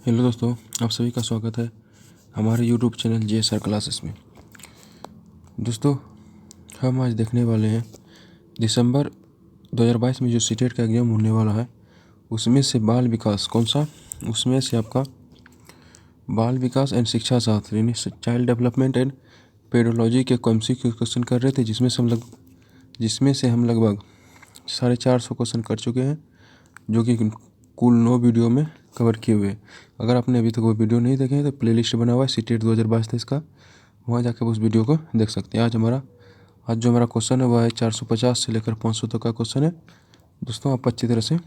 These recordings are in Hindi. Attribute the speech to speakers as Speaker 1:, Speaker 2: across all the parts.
Speaker 1: हेलो दोस्तों, आप सभी का स्वागत है हमारे यूट्यूब चैनल JSR क्लासेस में। दोस्तों, हम आज देखने वाले हैं दिसंबर 2022 में जो सीटेट का एग्ज़ाम होने वाला है उसमें से बाल विकास कौन सा, उसमें से आपका बाल विकास एंड शिक्षा शास्त्र यानी चाइल्ड डेवलपमेंट एंड पेडोलॉजी के MCQ क्वेश्चन कर रहे थे, जिसमें से हम लगभग 450 क्वेश्चन कर चुके हैं, जो कि कुल 9 वीडियो में कवर किए हुए। अगर आपने अभी तक वो वीडियो नहीं देखे हैं तो प्लेलिस्ट बना हुआ है सीटेट 2022 था इसका, वहाँ जाकर उस वीडियो को देख सकते हैं। आज जो हमारा क्वेश्चन है वह है 450 से लेकर 500 तक का क्वेश्चन है। दोस्तों, आप अच्छी तरह से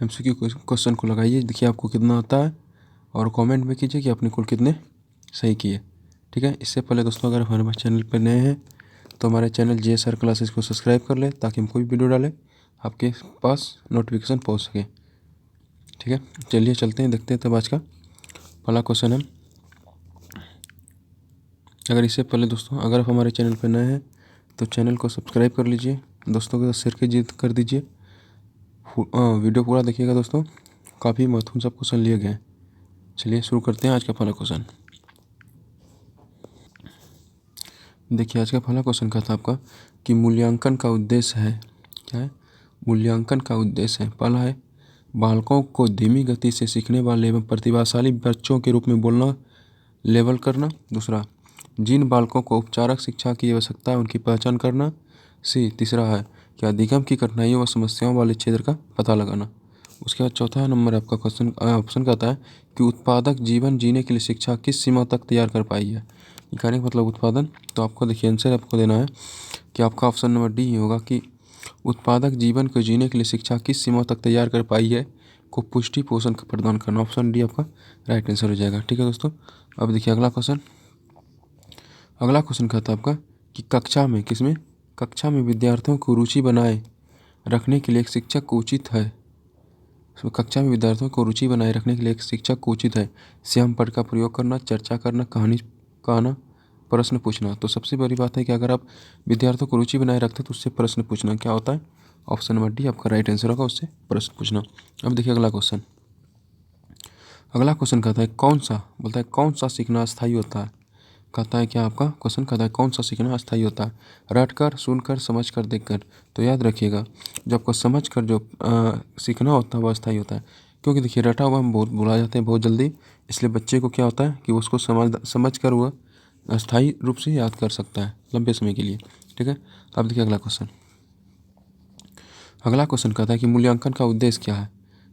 Speaker 1: MCQ क्वेश्चन को लगाइए, देखिए आपको कितना आता है और कमेंट में कीजिए कि आपने कुल कितने सही किए। ठीक है, इससे पहले दोस्तों अगर हमारे चैनल पर नए हैं तो हमारे चैनल JSR क्लासेस को सब्सक्राइब कर लें ताकि हम कोई वीडियो डालें आपके पास नोटिफिकेशन पहुंच सके। ठीक है, चलिए चलते हैं, देखते हैं तब आज का पहला क्वेश्चन है। अगर इससे पहले दोस्तों अगर आप हमारे चैनल पर नए हैं तो चैनल को सब्सक्राइब कर लीजिए, दोस्तों के साथ शेयर कीजिए, कर दीजिए, वीडियो पूरा देखिएगा दोस्तों, काफ़ी महत्वपूर्ण सब क्वेश्चन लिए गए हैं। चलिए शुरू करते हैं आज का पहला क्वेश्चन। देखिए आज का पहला क्वेश्चन का था आपका कि मूल्यांकन का उद्देश्य है, क्या है मूल्यांकन का उद्देश्य है। पहला है बालकों को धीमी गति से सीखने वाले एवं प्रतिभाशाली बच्चों के रूप में बोलना, लेबल करना। दूसरा, जिन बालकों को उपचारक शिक्षा की आवश्यकता है उनकी पहचान करना। तीसरा है कि अधिगम की कठिनाइयों व समस्याओं वाले क्षेत्र का पता लगाना। उसके बाद चौथा नंबर आपका क्वेश्चन ऑप्शन कहता है कि उत्पादक जीवन जीने के लिए शिक्षा किस सीमा तक तैयार कर पाई है। कहने का मतलब उत्पादन, तो आपको देखिए आंसर आपको देना है कि आपका ऑप्शन नंबर डी ही होगा कि उत्पादक जीवन को जीने के लिए शिक्षा किस सीमा तक तैयार कर पाई है को पुष्टि पोषण प्रदान करना। ऑप्शन डी आपका राइट आंसर हो जाएगा। ठीक है दोस्तों, अब देखिए अगला क्वेश्चन कहता है आपका कि कक्षा में विद्यार्थियों को रुचि बनाए रखने के लिए एक शिक्षक को उचित है। कक्षा में विद्यार्थियों को रुचि बनाए रखने के लिए एक शिक्षक को उचित है श्याम पट का प्रयोग करना, चर्चा करना, कहानी कहना, प्रश्न पूछना। तो सबसे बड़ी बात है कि अगर आप विद्यार्थियों को रुचि बनाए रखते हैं तो उससे प्रश्न पूछना क्या होता है। ऑप्शन नंबर डी आपका राइट आंसर होगा, उससे प्रश्न पूछना। अब देखिए अगला क्वेश्चन कहता है कौन सा सीखना अस्थायी होता है। कहता है क्या आपका क्वेश्चन कहता है कौन सा सीखना अस्थायी होता है। रट कर, सुनकर, समझकर, देखकर। तो याद रखिएगा जो आपको समझ कर जो सीखना होता है वह अस्थायी होता है, क्योंकि देखिए रटा हुआ हम बहुत भुला जाते हैं बहुत जल्दी, इसलिए बच्चे को क्या होता है कि उसको समझ कर वह अस्थायी रूप से याद कर सकता है लंबे समय के लिए। ठीक है, अब देखिए अगला क्वेश्चन कहता है कि मूल्यांकन का उद्देश्य क्या है।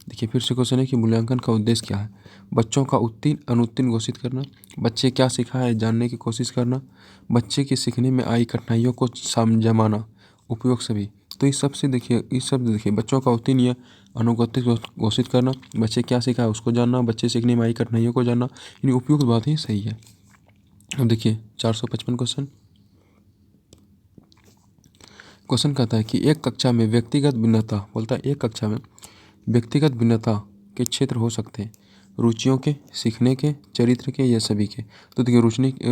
Speaker 1: देखिए फिर से क्वेश्चन है कि मूल्यांकन का उद्देश्य क्या है। बच्चों का उत्तीर्ण अनुत्तीर्ण घोषित करना, बच्चे क्या सीखा है जानने की कोशिश करना, बच्चे के सीखने में आई कठिनाइयों को जमाना, उपयोग सभी। तो इस सब देखिए बच्चों का उत्तीर्ण या अनुगतिक घोषित करना, बच्चे क्या सीखा है उसको जानना, बच्चे सीखने में आई कठिनाइयों को जानना, यानी उपयुक्त बात ही सही है। अब देखिए 455 क्वेश्चन कहता है कि एक कक्षा में व्यक्तिगत भिन्नता के क्षेत्र हो सकते हैं, रुचियों के, सीखने के, चरित्र के या सभी के। तो देखिए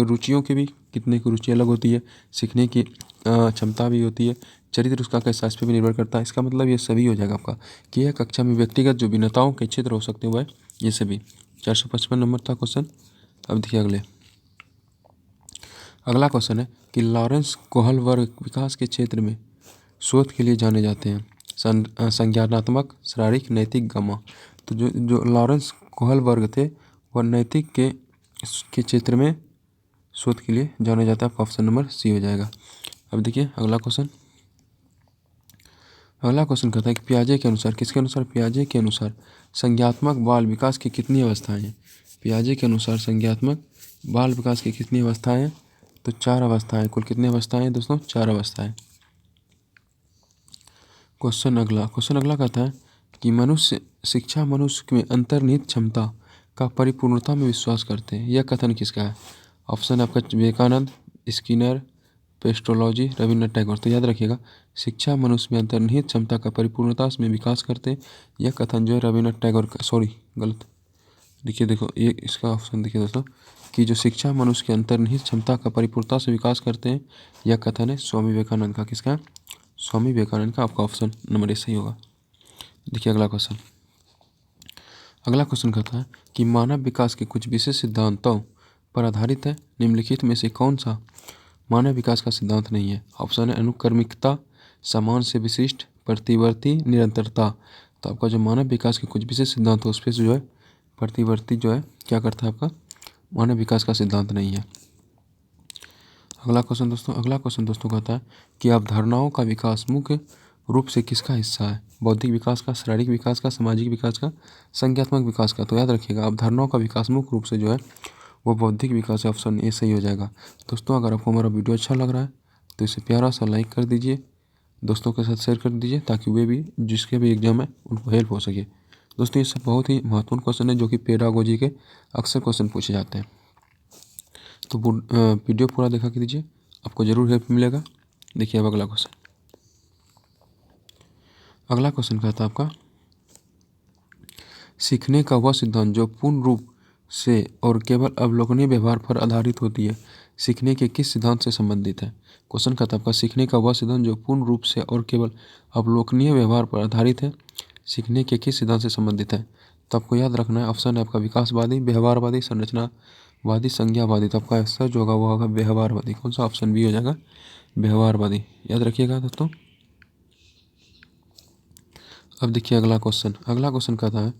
Speaker 1: रुचियों के भी कितने की रुचि अलग होती है, सीखने की क्षमता भी होती है, चरित्र उसका कैसा इस पर भी निर्भर करता है। इसका मतलब ये सभी हो जाएगा आपका कि यह कक्षा में व्यक्तिगत जो भिन्नताओं के क्षेत्र हो सकते हैं वह ये सभी। 455 नंबर था क्वेश्चन। अब देखिए अगला क्वेश्चन है कि लॉरेंस कोहल वर्ग विकास के क्षेत्र में शोध के लिए जाने जाते हैं, संज्ञानात्मक, शारीरिक, नैतिक, गामा। तो जो लॉरेंस कोहल वर्ग थे वह नैतिक के क्षेत्र में शोध के लिए जाने जाता है। आपका ऑप्शन नंबर सी हो जाएगा। अब देखिए अगला क्वेश्चन कहता है कि पियाजे के अनुसार संज्ञात्मक बाल विकास की कितनी अवस्थाएं हैं। पियाजे के अनुसार संज्ञात्मक बाल विकास की कितनी अवस्थाएं हैं, तो 4 अवस्थाएं। कुल कितनी अवस्थाएं हैं दोस्तों, 4 अवस्थाएं। क्वेश्चन अगला कहता है कि शिक्षा मनुष्य में अंतर्निहित क्षमता का परिपूर्णता में विश्वास करते हैं। यह कथन किसका है। ऑप्शन आपका विवेकानंद, स्किनर, पेस्ट्रोलॉजी, रविन्द्रनाथ टैगोर। तो याद रखिएगा शिक्षा मनुष्य में अंतर्निहित क्षमता का परिपूर्णता में विकास करते हैं, यह कथन जो है रविन्द्रनाथ टैगोर का, गलत। देखो ये इसका ऑप्शन देखिए दोस्तों कि जो शिक्षा मनुष्य के अंतर्निहित क्षमता का परिपूर्णता से विकास करते हैं, यह कथन है स्वामी विवेकानंद का। किसका, स्वामी विवेकानंद का। आपका ऑप्शन नंबर ए सही होगा। देखिए अगला क्वेश्चन कहता है कि मानव विकास के कुछ विशेष सिद्धांतों पर आधारित है, निम्नलिखित में से कौन सा मानव विकास का सिद्धांत नहीं है? ऑप्शन है अनुक्रमिकता, समान से विशिष्ट, प्रतिवर्ती, निरंतरता। तो आपका जो मानव विकास के कुछ विशेष सिद्धांत है उस पर जो है प्रतिवर्ती जो है क्या करता है, आपका मानव विकास का सिद्धांत नहीं है। अगला क्वेश्चन दोस्तों कहता है कि अवधारणाओं का विकास मुख्य रूप से किसका हिस्सा है? बौद्धिक विकास का, शारीरिक विकास का, सामाजिक विकास का, संज्ञानात्मक विकास का। तो याद रखिएगा अवधारणाओं का विकास मुख्य रूप से जो है वो बौद्धिक विकास है, ऑप्शन ए सही हो जाएगा। दोस्तों अगर आपको हमारा वीडियो अच्छा लग रहा है तो इसे प्यारा सा लाइक कर दीजिए, दोस्तों के साथ शेयर कर दीजिए ताकि वे भी जिसके भी एग्जाम है उनको हेल्प हो सके। दोस्तों ये सब बहुत ही महत्वपूर्ण क्वेश्चन है जो कि पेडागोजी के अक्सर क्वेश्चन पूछे जाते हैं। तो वीडियो पूरा देखा कीजिए, आपको ज़रूर हेल्प मिलेगा। देखिए अब अगला क्वेश्चन कहता है आपका सीखने का वह सिद्धांत जो पूर्ण रूप से और केवल अवलोकनीय व्यवहार पर आधारित होती है, सीखने के किस सिद्धांत से संबंधित है? क्वेश्चन कहता है आपका सीखने का वह सिद्धांत जो पूर्ण रूप से और केवल अवलोकनीय व्यवहार पर आधारित है, सीखने के किस सिद्धांत से संबंधित है? तो आपको याद रखना है ऑप्शन है आपका विकासवादी, व्यवहारवादी, संरचनावादी, संज्ञावादी। तो आपका आंसर जो होगा वो होगा व्यवहारवादी। कौन सा? ऑप्शन बी हो जाएगा व्यवहारवादी। याद रखिएगा दोस्तों। अब देखिए अगला क्वेश्चन कहता है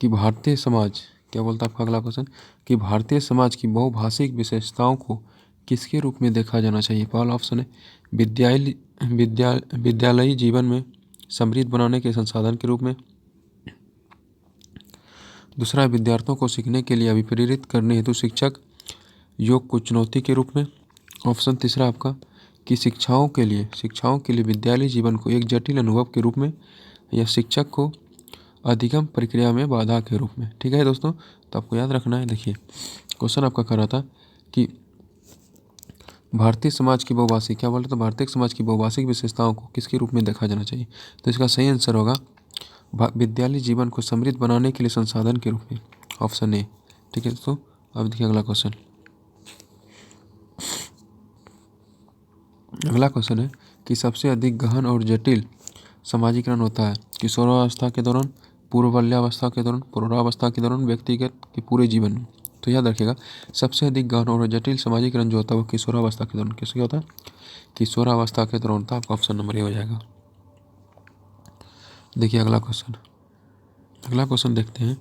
Speaker 1: कि भारतीय समाज क्या बोलता है आपका अगला क्वेश्चन कि भारतीय समाज की बहुभाषिक विशेषताओं को किसके रूप में देखा जाना चाहिए? पहला ऑप्शन है विद्यालयी जीवन में समृद्ध बनाने के संसाधन के रूप में, दूसरा विद्यार्थियों को सीखने के लिए अभिप्रेरित करने हेतु शिक्षक योग को चुनौती के रूप में, ऑप्शन तीसरा आपका कि शिक्षाओं के लिए विद्यालय जीवन को एक जटिल अनुभव के रूप में, या शिक्षक को अधिगम प्रक्रिया में बाधा के रूप में। ठीक है दोस्तों, तो आपको याद रखना है। देखिए क्वेश्चन आपका कर रहा था कि भारतीय समाज की बहुभाषिक क्या बोल रहे थे, भारतीय समाज की बहुभाषिक विशेषताओं को किसके रूप में देखा जाना चाहिए? तो इसका सही आंसर होगा विद्यालय जीवन को समृद्ध बनाने के लिए संसाधन के रूप में, ऑप्शन ए। ठीक है दोस्तों, अब देखिए अगला क्वेश्चन है कि सबसे अधिक गहन और जटिल समाजीकरण होता है किशोरावस्था के दौरान, पूर्व बाल्यावस्था के दौरान, प्रौढ़ावस्था के दौरान, व्यक्तिगत के पूरे जीवन में। तो याद रखिएगा सबसे अधिक गहन और जटिल समाजीकरण जो होता है वो किशोरावस्था के दौरान किसके होता है? किशोरावस्था के दौरान। था आपका ऑप्शन नंबर ए हो जाएगा। देखिए अगला क्वेश्चन देखते हैं।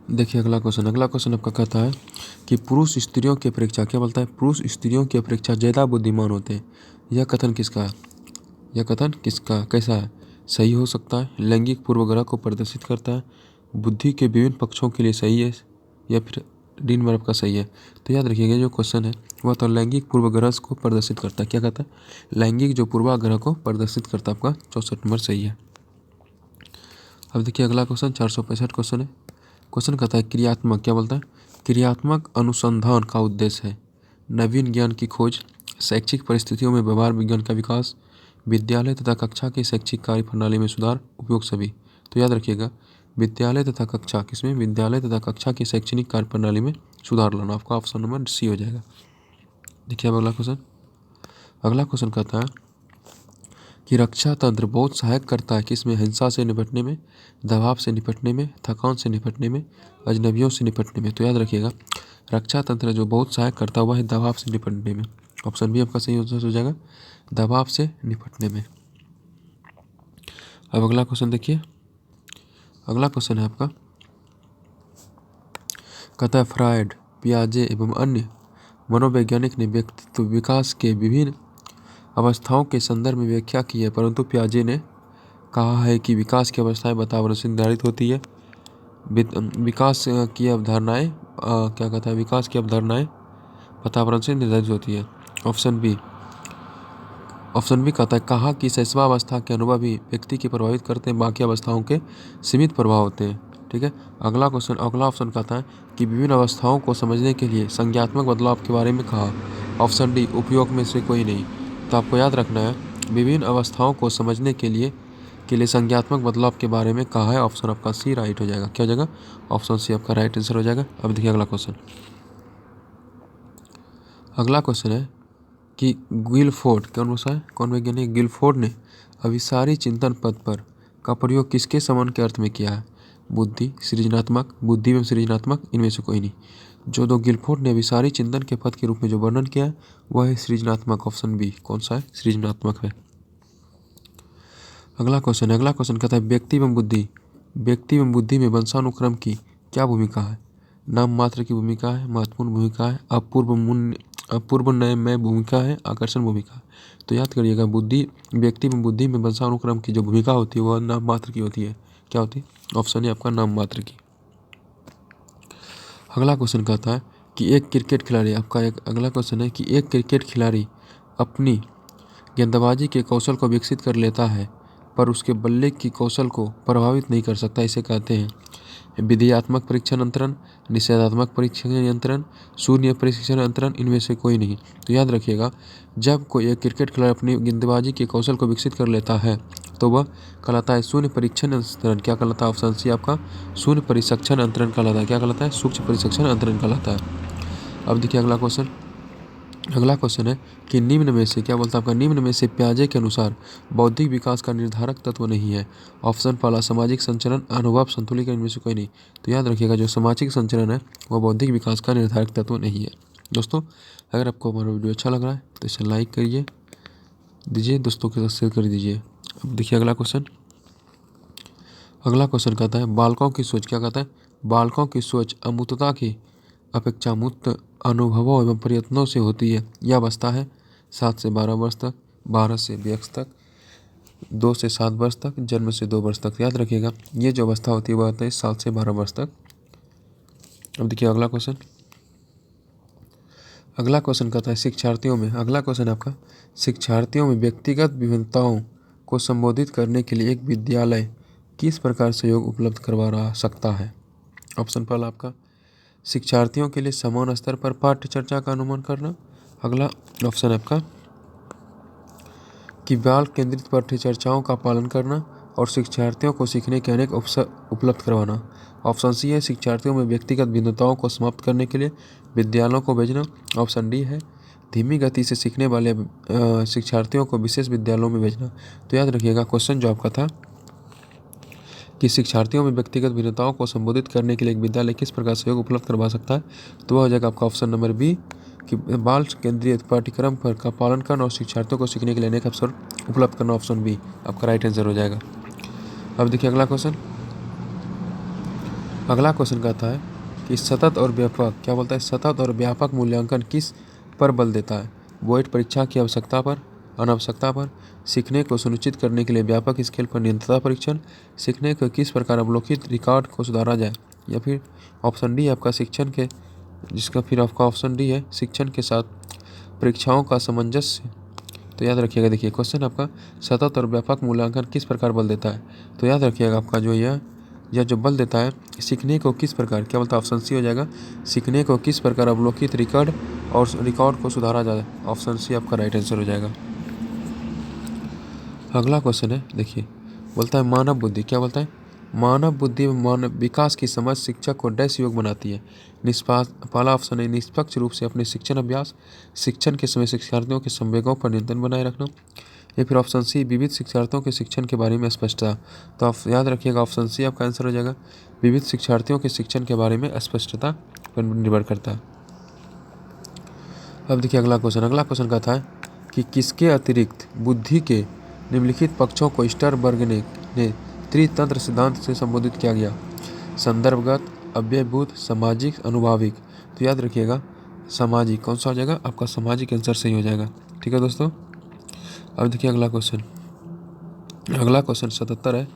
Speaker 1: देखिए अगला क्वेश्चन आपका कहता है कि पुरुष स्त्रियों की अपेक्षा क्या बोलता है? पुरुष स्त्रियों की अपेक्षा ज़्यादा बुद्धिमान होते हैं। यह कथन किसका कैसा है? सही हो सकता है, लैंगिक पूर्वाग्रह को प्रदर्शित करता है, बुद्धि के विभिन्न पक्षों के लिए सही है, या फिर डी नंबर आपका सही है। तो याद रखिएगा जो क्वेश्चन है वह तो लैंगिक पूर्वाग्रह को प्रदर्शित करता है। क्या कहता है? लैंगिक जो पूर्वाग्रह को प्रदर्शित करता है। आपका 64 नंबर सही है। अब देखिए अगला क्वेश्चन 465 क्वेश्चन है। क्वेश्चन कहता है क्रियात्मक क्या बोलता है? क्रियात्मक अनुसंधान का उद्देश्य है नवीन ज्ञान की खोज, शैक्षिक परिस्थितियों में व्यवहार विज्ञान का विकास, विद्यालय तथा कक्षा की शैक्षिक कार्य प्रणाली में सुधार, उपयोग सभी। तो याद रखिएगा विद्यालय तथा कक्षा की शैक्षणिक कार्य प्रणाली में सुधार लाना। आपका ऑप्शन नंबर सी हो जाएगा। देखिए अब अगला क्वेश्चन कहता है कि रक्षा तंत्र बहुत सहायक करता है किसमें? हिंसा से निपटने में, दबाव से निपटने में, थकान से निपटने में, अजनबियों से निपटने में। तो याद रखिएगा रक्षा तंत्र जो बहुत सहायक करता है वह है दबाव से निपटने में। ऑप्शन बी आपका सही आंसर हो जाएगा, दबाव से निपटने में। अब अगला क्वेश्चन देखिए, अगला क्वेश्चन है आपका कहता है फ्रायड, पियाजे एवं अन्य मनोवैज्ञानिक ने व्यक्तित्व विकास के विभिन्न अवस्थाओं के संदर्भ में व्याख्या की है, परंतु पियाजे ने कहा है कि विकास की अवस्थाएं वातावरण से निर्धारित होती है। विकास की अवधारणाएं वातावरण से निर्धारित होती है। ऑप्शन बी कहता है कहा कि शैशवावस्था के अनुभव ही व्यक्ति की प्रभावित करते हैं, बाकी अवस्थाओं के सीमित प्रभाव होते हैं। ठीक है, अगला ऑप्शन कहता है कि विभिन्न अवस्थाओं को समझने के लिए संज्ञानात्मक बदलाव के बारे में कहा। ऑप्शन डी उपयोग में से कोई नहीं। तो आपको याद रखना है विभिन्न अवस्थाओं को समझने के लिए संज्ञानात्मक बदलाव के बारे में कहा है। ऑप्शन आपका सी राइट हो जाएगा। क्या हो जाएगा? ऑप्शन सी आपका राइट आंसर हो जाएगा। अब देखिए अगला क्वेश्चन है कि गिलफोर्ड कौन वैज्ञानिक गिलफोर्ड ने अभिसारी चिंतन पद पर का प्रयोग किसके समान के अर्थ में किया है? बुद्धि, सृजनात्मक, बुद्धि एवं सृजनात्मक, इनमें से कोई नहीं। जो दो गिलफोर्ड ने अभिसारी चिंतन के पद के रूप में जो वर्णन किया है वह है सृजनात्मक, ऑप्शन बी। कौन सा है? सृजनात्मक है। अगला क्वेश्चन कहता है व्यक्ति एवं बुद्धि में वंशानुक्रम की क्या भूमिका है? नाम मात्र की भूमिका है, महत्वपूर्ण भूमिका है, अपूर्व न्यायमय भूमिका है, आकर्षण भूमिका है। तो याद करिएगा, व्यक्ति एवं बुद्धि में वंशानुक्रम की जो भूमिका होती है वह नाम मात्र की होती है। क्या होती है? ऑप्शन है आपका नाम मात्र की। अगला क्वेश्चन कहता है कि एक क्रिकेट खिलाड़ी अपनी गेंदबाजी के कौशल को विकसित कर लेता है पर उसके बल्ले की कौशल को प्रभावित नहीं कर सकता। इसे कहते हैं विधेयात्मक परीक्षण अंतरण, निषेधात्मक परीक्षण अंतरण, शून्य परीक्षण अंतरण, इनमें से कोई नहीं। तो याद रखिएगा, जब कोई एक क्रिकेट खिलाड़ी अपनी गेंदबाजी के कौशल को विकसित कर लेता है तो वह कहलाता है शून्य परीक्षण अंतरण। क्या कहलाता है? ऑप्शन सी आपका शून्य परीक्षण अंतरण कहलाता है। क्या कहलाता है? सूक्ष्म परीक्षण अंतरण कहलाता है। अब देखिए अगला क्वेश्चन है कि निम्न में से क्या बोलता है आपका? निम्न में से पियाजे के अनुसार बौद्धिक विकास का निर्धारक तत्व नहीं है। ऑप्शन पहला सामाजिक संचरण, अनुभव, संतुलित, इनमें से कोई नहीं। तो याद रखिएगा, जो सामाजिक संचरण है वह बौद्धिक विकास का निर्धारक तत्व नहीं है। दोस्तों, अगर आपको हमारा वीडियो अच्छा लग रहा है तो इसे लाइक करिए दीजिए, दोस्तों के साथ शेयर कर दीजिए। अब देखिए अगला क्वेश्चन कहता है बालकों की सोच। क्या कहता है? बालकों की सोच अमूर्तता की अपेक्षा मुक्त अनुभवों एवं प्रयत्नों से होती है। यह अवस्था है 7 से 12 वर्ष तक, 12 से वयस्क तक, 2 से 7 वर्ष तक, जन्म से 2 वर्ष तक। याद रखिएगा, ये जो अवस्था होती है वह होती है 7 से 12 वर्ष तक। अब देखिए अगला क्वेश्चन कहता है शिक्षार्थियों में। अगला क्वेश्चन आपका शिक्षार्थियों में व्यक्तिगत विभिन्नताओं को संबोधित करने के लिए एक विद्यालय किस प्रकार सहयोग उपलब्ध करवा सकता है? ऑप्शन पहला आपका शिक्षार्थियों के लिए समान स्तर पर पाठ्य चर्चा का अनुमान करना। अगला ऑप्शन आपका कि बाल केंद्रित पाठ्य चर्चाओं का पालन करना और शिक्षार्थियों को सीखने के अनेक अवसर उपलब्ध करवाना। ऑप्शन सी है शिक्षार्थियों में व्यक्तिगत भिन्नताओं को समाप्त करने के लिए विद्यालयों को भेजना। ऑप्शन डी है धीमी गति से सीखने वाले शिक्षार्थियों को विशेष विद्यालयों में भेजना। तो याद रखिएगा, क्वेश्चन जो आपका था कि शिक्षार्थियों में व्यक्तिगत भिन्नताओं को संबोधित करने के लिए एक विद्यालय किस प्रकार सहयोग उपलब्ध करवा सकता है, तो वह हो जाएगा आपका ऑप्शन नंबर बी कि बाल केंद्रित पाठ्यक्रम पर का पालन करना और शिक्षार्थियों को सीखने के लिए अनेक अवसर उपलब्ध करना। ऑप्शन बी आपका राइट आंसर हो जाएगा। अब देखिए अगला क्वेश्चन कहता है कि सतत और व्यापक, क्या बोलता है? सतत और व्यापक मूल्यांकन किस पर बल देता है? बोर्ड परीक्षा की आवश्यकता पर, अनावश्यकता पर, सीखने को सुनिश्चित करने के लिए व्यापक स्केल पर निरंतरता परीक्षण, सीखने को किस प्रकार अवलोकित रिकॉर्ड को सुधारा जाए, या फिर ऑप्शन डी आपका शिक्षण के जिसका फिर आपका ऑप्शन डी है शिक्षण के साथ परीक्षाओं का सामंजस्य। तो याद रखिएगा, देखिए क्वेश्चन आपका सतत और व्यापक मूल्यांकन किस प्रकार बल देता है। तो याद रखिएगा आपका जो यह जो बल देता है सीखने को किस प्रकार, क्या बोलता है? ऑप्शन सी हो जाएगा सीखने को किस प्रकार अवलोकित रिकॉर्ड और रिकॉर्ड को सुधारा जाए। ऑप्शन सी आपका राइट आंसर हो जाएगा। अगला क्वेश्चन है, देखिए बोलता है मानव बुद्धि। क्या बोलता है? मानव बुद्धि मानव विकास की समझ शिक्षक को डैश योग बनाती है। पहला ऑप्शन है निष्पक्ष रूप से अपने शिक्षण अभ्यास, शिक्षण के समय शिक्षार्थियों के संवेगों पर नियंत्रण बनाए रखना, या फिर ऑप्शन सी विविध शिक्षार्थियों के शिक्षण के बारे में स्पष्टता। तो आप याद रखिएगा, ऑप्शन सी आपका आंसर हो जाएगा विविध शिक्षार्थियों के शिक्षण के बारे में स्पष्टता पर निर्भर करता है। अब देखिए अगला क्वेश्चन कहता है कि किसके अतिरिक्त बुद्धि के निम्नलिखित पक्षों को स्टरबर्ग ने त्रितंत्र सिद्धांत से संबोधित किया गया? संदर्भगत, अव्ययभूत, सामाजिक, अनुभाविक। तो याद रखिएगा सामाजिक कौन सा हो जाएगा? आपका सामाजिक आंसर सही हो जाएगा। ठीक है दोस्तों, अब देखिए अगला क्वेश्चन 77 है।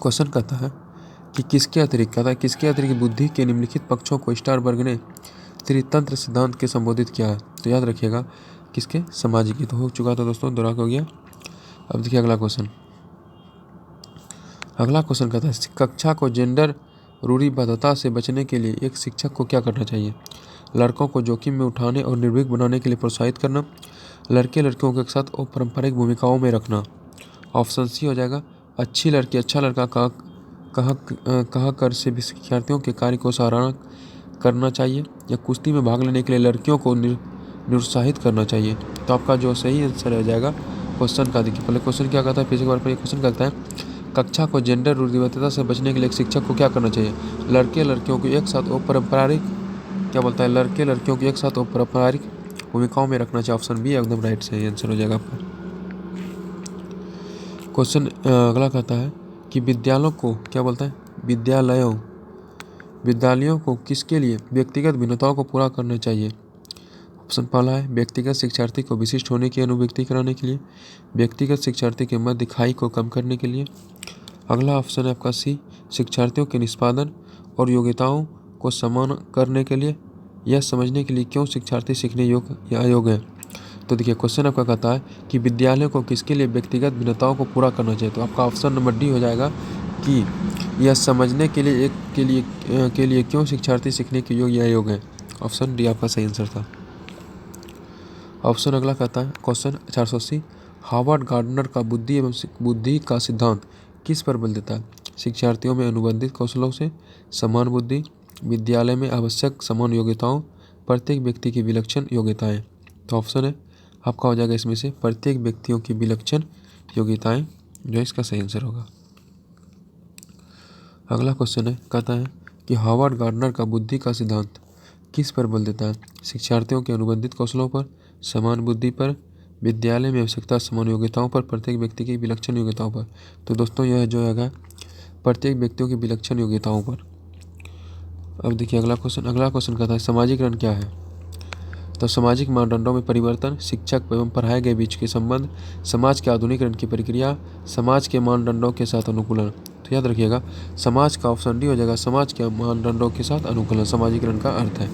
Speaker 1: क्वेश्चन कहता है कि किसके अतिरिक्त बुद्धि के निम्नलिखित पक्षों को स्टरबर्ग ने त्रितंत्र सिद्धांत के संबोधित किया है? तो याद रखिएगा किसके? सामाजिक। ही तो हो चुका था दोस्तों, दोहरा हो गया। अब देखिए अगला क्वेश्चन कहता है कक्षा को जेंडर रूढ़िबद्धता से बचने के लिए एक शिक्षक को क्या करना चाहिए? लड़कों को जोखिम में उठाने और निर्भीक बनाने के लिए प्रोत्साहित करना, लड़के लड़कियों के साथ अपारंपरिक भूमिकाओं में रखना। ऑप्शन सी हो जाएगा अच्छी लड़की अच्छा लड़का कहा कर से भी शिक्षार्थियों के कार्य को सराहना करना चाहिए, या कुश्ती में भाग लेने के लिए लड़कियों को निरुत्साहित करना चाहिए। तो आपका जो सही आंसर हो जाएगा क्वेश्चन का, देखिए पहले क्वेश्चन क्या कहता है, फिर से एक बार पढ़िए। क्वेश्चन कहता है कक्षा को जेंडर रूढ़िवादिता से बचने के लिए एक शिक्षक को क्या करना चाहिए? लड़के लड़कियों को एक साथ अपरंपरारिक क्या बोलता है, लड़के लड़कियों को एक साथ अपरंपरारिक भूमिकाओं में रखना चाहिए। ऑप्शन बी एकदम राइट सही आंसर हो जाएगा आपका। क्वेश्चन अगला कहता है कि विद्यालयों को क्या बोलता है, विद्यालयों को किसके लिए व्यक्तिगत भिन्नताओं को पूरा करना चाहिए? ऑप्शन पहला है व्यक्तिगत शिक्षार्थी को विशिष्ट होने की अनुभूति कराने के लिए, व्यक्तिगत शिक्षार्थी के मध्य खाई को कम करने के लिए। अगला ऑप्शन है आपका सी, शिक्षार्थियों के निष्पादन और योग्यताओं को समान करने के लिए, यह समझने के लिए क्यों शिक्षार्थी सीखने योग्य या अयोग्य है। तो देखिए क्वेश्चन आपका कहता है कि विद्यालयों को किसके लिए व्यक्तिगत भिन्नताओं को पूरा करना चाहिए। तो आपका ऑप्शन नंबर डी हो जाएगा कि यह समझने के लिए क्यों शिक्षार्थी सीखने के योग्य या अयोग्य है। ऑप्शन डी आपका सही आंसर था। ऑप्शन अगला कहता है क्वेश्चन 480, हार्वर्ड गार्डनर का बुद्धि का सिद्धांत किस पर बल देता है? शिक्षार्थियों में अनुबंधित कौशलों से, समान बुद्धि, विद्यालय में आवश्यक समान योग्यताओं, प्रत्येक व्यक्ति की विलक्षण योग्यताएं। तो ऑप्शन है आपका हो जाएगा इसमें से प्रत्येक व्यक्तियों की विलक्षण योग्यताएं, जो इसका सही आंसर होगा। अगला क्वेश्चन है कहता है कि हार्वर्ड गार्डनर का बुद्धि का सिद्धांत किस पर बल देता है? शिक्षार्थियों के अनुबंधित कौशलों पर, समान बुद्धि पर, विद्यालय में आवश्यकता समान योग्यताओं पर, प्रत्येक व्यक्ति की विलक्षण योग्यताओं पर। तो दोस्तों यह जो है प्रत्येक व्यक्तियों की विलक्षण योग्यताओं पर। अब देखिए अगला क्वेश्चन कहता है समाजीकरण क्या है? तो सामाजिक मानदंडों में परिवर्तन, शिक्षक एवं पढ़ाए गए बीच के संबंध, समाज के आधुनिकीकरण की प्रक्रिया, समाज के मानदंडों के साथ अनुकूलन। तो याद रखिएगा समाज का ऑप्शन डी हो जाएगा, समाज के मानदंडों के साथ अनुकूलन समाजीकरण का अर्थ है।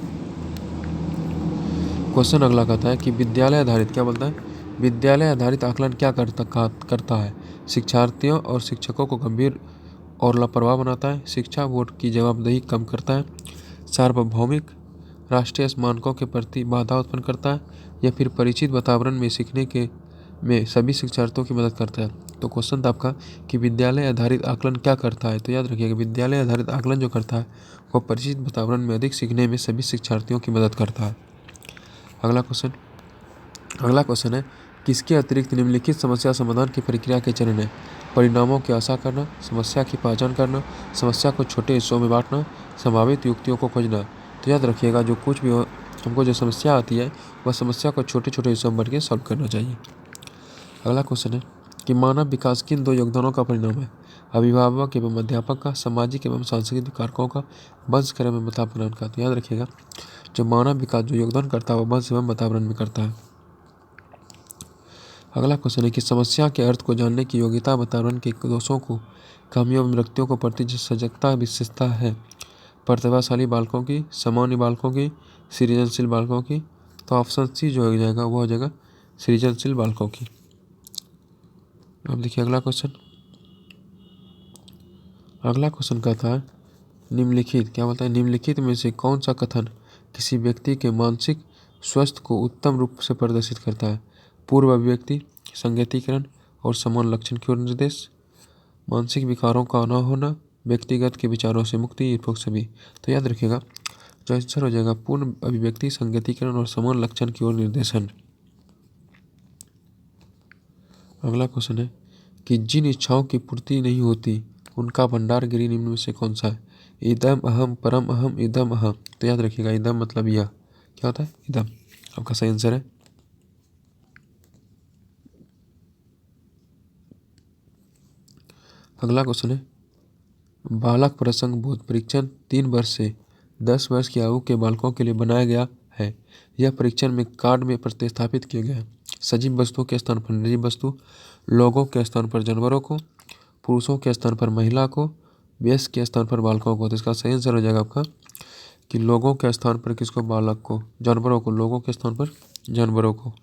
Speaker 1: क्वेश्चन अगला कहता है कि विद्यालय आधारित क्या बोलता है, विद्यालय आधारित आकलन क्या करता है? शिक्षार्थियों और शिक्षकों को गंभीर और लापरवाह बनाता है, शिक्षा बोर्ड की जवाबदेही कम करता है, सार्वभौमिक राष्ट्रीय मानकों के प्रति बाधा उत्पन्न करता है, या फिर परिचित वातावरण में सीखने के में सभी शिक्षार्थियों की मदद करता है। तो क्वेश्चन था आपका कि विद्यालय आधारित आकलन क्या करता है? तो याद रखिएगा विद्यालय आधारित आकलन जो करता है वो परिचित वातावरण में अधिक सीखने में सभी शिक्षार्थियों की मदद करता है। अगला क्वेश्चन है किसके अतिरिक्त निम्नलिखित समस्या समाधान की प्रक्रिया के चरण है? परिणामों की आशा करना, समस्या की पहचान करना, समस्या को छोटे हिस्सों में बांटना, संभावित युक्तियों को खोजना। तो याद रखिएगा जो कुछ भी हो हमको जो समस्या आती है वह समस्या को छोटे छोटे हिस्सों में बांट के सॉल्व करना चाहिए। अगला क्वेश्चन है कि मानव विकास किन दो योगदानों का परिणाम है? अभिभावक एवं अध्यापक का, सामाजिक एवं सांस्कृतिक कारकों का, वंश एवं वातावरण का। तो याद रखिएगा जो मानव विकास जो योगदान करता है वह वंश एवं वातावरण में करता है। अगला क्वेश्चन है कि समस्या के अर्थ को जानने की योग्यता वातावरण के दोषों को, खामियों एवं व्यक्तियों को प्रति सजगता विशेषता है? प्रतिभाशाली बालकों की, सामान्य बालकों की, सृजनशील बालकों की। तो ऑप्शन सी जो हो जाएगा वो हो जाएगा सृजनशील बालकों की। अब देखिए अगला क्वेश्चन कहता है निम्नलिखित क्या बोलता है, निम्नलिखित में से कौन सा कथन किसी व्यक्ति के मानसिक स्वास्थ्य को उत्तम रूप से प्रदर्शित करता है? पूर्व अभिव्यक्ति, संगीतीकरण और समान लक्षण की ओर निर्देश, मानसिक विकारों का न होना, व्यक्तिगत के विचारों से मुक्ति, उपरोक्त सभी। तो याद रखिएगा जो आंसर हो जाएगा पूर्ण अभिव्यक्ति, संगीतीकरण और समान लक्षण की ओर निर्देशन। अगला क्वेश्चन है कि जिन इच्छाओं की पूर्ति नहीं होती उनका भंडार गिरी निम्न में से कौन सा है? इदम अहम, परम अहम, इदम अहम। तो याद रखिएगा इदम मतलब यह क्या होता है, इदम आपका सही आंसर है। अगला क्वेश्चन है बालक प्रसंग बोध परीक्षण 3 वर्ष से 10 वर्ष की आयु के बालकों के लिए बनाया गया है। यह परीक्षण में कार्ड में प्रतिस्थापित किया गया है। सजीव वस्तुओं के स्थान पर निर्जीव वस्तु, लोगों के स्थान पर जानवरों को, पुरुषों के स्थान पर महिला को, वयस्क के स्थान पर बालकों को। तो इसका सही आंसर हो जाएगा आपका कि लोगों के स्थान पर किसको, बालक को, जानवरों को लोगों के स्थान पर जानवरों को।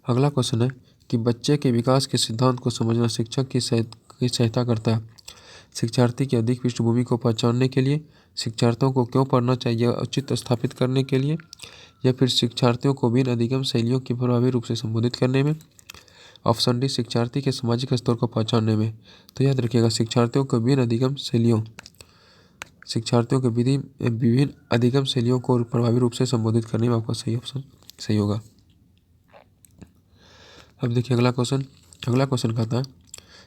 Speaker 1: अगला क्वेश्चन है कि बच्चे के विकास के सिद्धांत को समझना शिक्षक की सहायता करता है। शिक्षार्थी की अधिक पृष्ठभूमि को पहचानने के लिए, शिक्षार्थियों को क्यों पढ़ना चाहिए उचित स्थापित करने के लिए, या फिर शिक्षार्थियों को भिन्न अधिगम शैलियों की प्रभावी रूप से संबोधित करने में। ऑप्शन डी शिक्षार्थी के सामाजिक स्तर को पहचानने में। तो याद रखिएगा शिक्षार्थियों को भिन्न अधिगम शैलियों शिक्षार्थियों के विभिन्न अधिगम शैलियों को प्रभावी रूप से संबोधित करने में आपका सही ऑप्शन सही होगा। अब देखिए अगला क्वेश्चन कहता है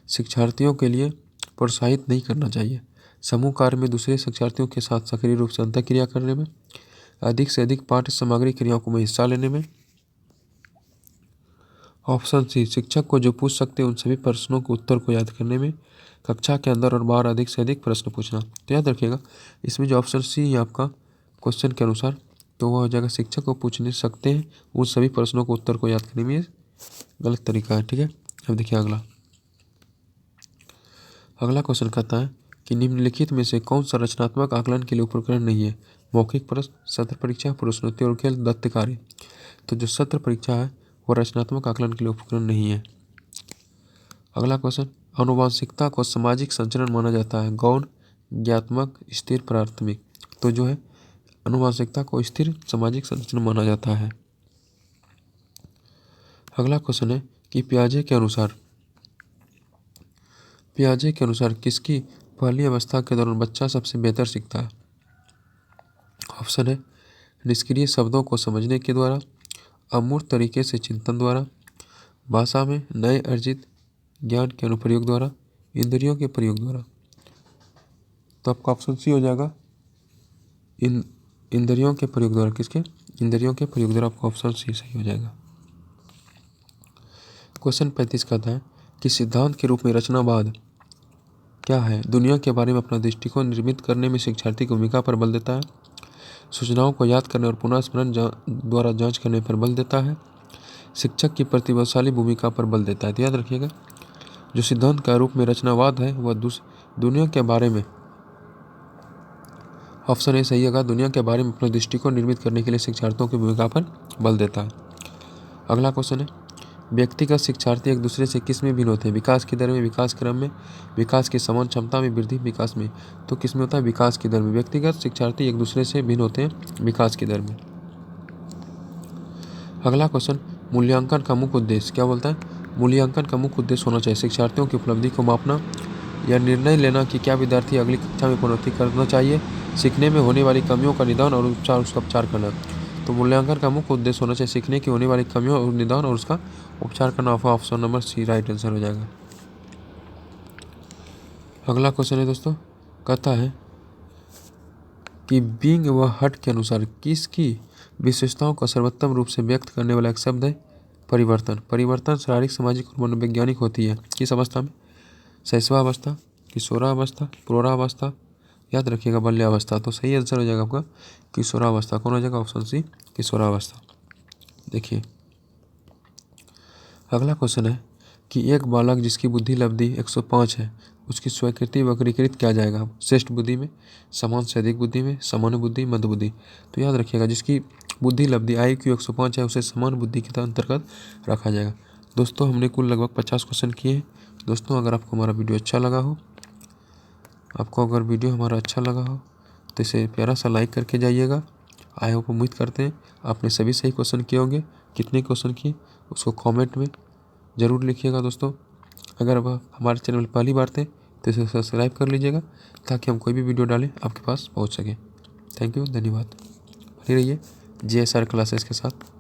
Speaker 1: शिक्षार्थियों के लिए प्रोत्साहित नहीं करना चाहिए। समूह कार्य में दूसरे शिक्षार्थियों के साथ सक्रिय रूप से अंतःक्रिया करने में, अधिक से अधिक पाठ्य सामग्री क्रियाओं में हिस्सा लेने में। ऑप्शन सी, शिक्षक को जो पूछ सकते हैं उन सभी प्रश्नों के उत्तर को याद करने में, कक्षा के अंदर और बाहर अधिक से अधिक प्रश्न पूछना। तो याद रखिएगा इसमें जो ऑप्शन सी है आपका क्वेश्चन के अनुसार, तो वह हो जाएगा शिक्षक को पूछने सकते हैं उन सभी प्रश्नों को उत्तर को याद करने में गलत तरीका है। ठीक है, अब देखिए अगला क्वेश्चन कहता है कि निम्नलिखित में से कौन सा रचनात्मक आकलन के लिए उपकरण नहीं है। मौखिक प्रश्न, सत्र परीक्षा, प्रश्नोत्तरी और खेल, दत्त कार्य। तो जो सत्र परीक्षा है वो रचनात्मक आकलन के लिए उपकरण नहीं है। अगला क्वेश्चन, आनुवंशिकता को सामाजिक संचरण माना जाता है। गौण, ज्ञात्मक, स्थिर, प्राथमिक। तो जो है आनुवंशिकता को स्थिर सामाजिक संचरण माना जाता है। अगला क्वेश्चन है कि पियाजे के अनुसार किसकी पहली अवस्था के दौरान बच्चा सबसे बेहतर सीखता है। ऑप्शन है निष्क्रिय शब्दों को समझने के द्वारा, अमूर्त तरीके से चिंतन द्वारा, भाषा में नए अर्जित ज्ञान के अनुप्रयोग द्वारा, इंद्रियों के प्रयोग द्वारा। तो आपका ऑप्शन सी हो जाएगा इंद्रियों के प्रयोग द्वारा। किसके? इंद्रियों के प्रयोग द्वारा। आपका ऑप्शन सी सही हो जाएगा। क्वेश्चन 35 कहता है कि सिद्धांत के रूप में रचनावाद क्या है। दुनिया के बारे में अपना दृष्टिकोण निर्मित करने में शिक्षार्थी की भूमिका पर बल देता है। सूचनाओं को याद करने और पुनः स्मरण द्वारा जांच करने पर बल देता है। शिक्षक की प्रतिभाशाली भूमिका पर बल देता है। तो याद रखिएगा जो सिद्धांत का रूप में रचनावाद है वह दुनिया के बारे में, ऑप्शन ए सही होगा, दुनिया के बारे में अपना दृष्टिकोण निर्मित करने के लिए शिक्षार्थियों की भूमिका पर बल देता है। अगला क्वेश्चन है व्यक्तिगत शिक्षार्थी एक दूसरे से किस में भिन्न होते हैं। विकास की दर में, विकास क्रम में, विकास की समान क्षमता में, वृद्धि विकास में। तो किस में होता है? विकास की दर में। व्यक्तिगत शिक्षार्थी एक दूसरे से भिन्न होते हैं विकास की दर में। अगला क्वेश्चन, मूल्यांकन का मुख्य उद्देश्य क्या बोलता है। मूल्यांकन का मुख्य उद्देश्य होना चाहिए शिक्षार्थियों की उपलब्धि को मापना या निर्णय लेना कि क्या विद्यार्थी अगली कक्षा में प्रोन्नति करना चाहिए, सीखने में होने वाली कमियों का निदान और उसका उपचार करना। तो मूल्यांकन का मुख्य उद्देश्य होना चाहिए सीखने की होने वाली कमियों और निदान और उसका उपचार करना। Option number C right answer हो जाएगा। अगला क्वेश्चन है दोस्तों, कहता है कि बिंग व हट के अनुसार किसकी विशेषताओं को सर्वोत्तम रूप से व्यक्त करने वाला एक शब्द है परिवर्तन। परिवर्तन शारीरिक, सामाजिक और मनोवैज्ञानिक होती है। किस अवस्था में? शैशवावस्था, किशोरावस्था, प्रौढ़ावस्था, याद रखिएगा बाल्यावस्था। तो सही आंसर हो जाएगा आपका किशोरावस्था। कौन हो जाएगा? ऑप्शन सी किशोरावस्था। देखिए अगला क्वेश्चन है कि एक बालक जिसकी बुद्धि लब्धि 105 है उसकी स्वीकृति वर्गीकृत किया जाएगा। श्रेष्ठ बुद्धि में, समान से अधिक बुद्धि में, सामान्य बुद्धि, मध्य बुद्धि। तो याद रखिएगा जिसकी बुद्धि लब्धि IQ 105 है उसे समान बुद्धि के अंतर्गत रखा जाएगा। दोस्तों हमने कुल लगभग 50 क्वेश्चन किए हैं। दोस्तों अगर आपको हमारा वीडियो अच्छा लगा हो, तो इसे प्यारा सा लाइक करके जाइएगा। आई होप उम्मीद करते हैं आपने सभी सही क्वेश्चन किए होंगे। कितने क्वेश्चन किए उसको कमेंट में ज़रूर लिखिएगा। दोस्तों अगर आप हमारे चैनल पहली बार थे तो इसे सब्सक्राइब कर लीजिएगा ताकि हम कोई भी वीडियो डालें आपके पास पहुंच सके। थैंक यू, धन्यवाद। बने रहिए JSR क्लासेस के साथ।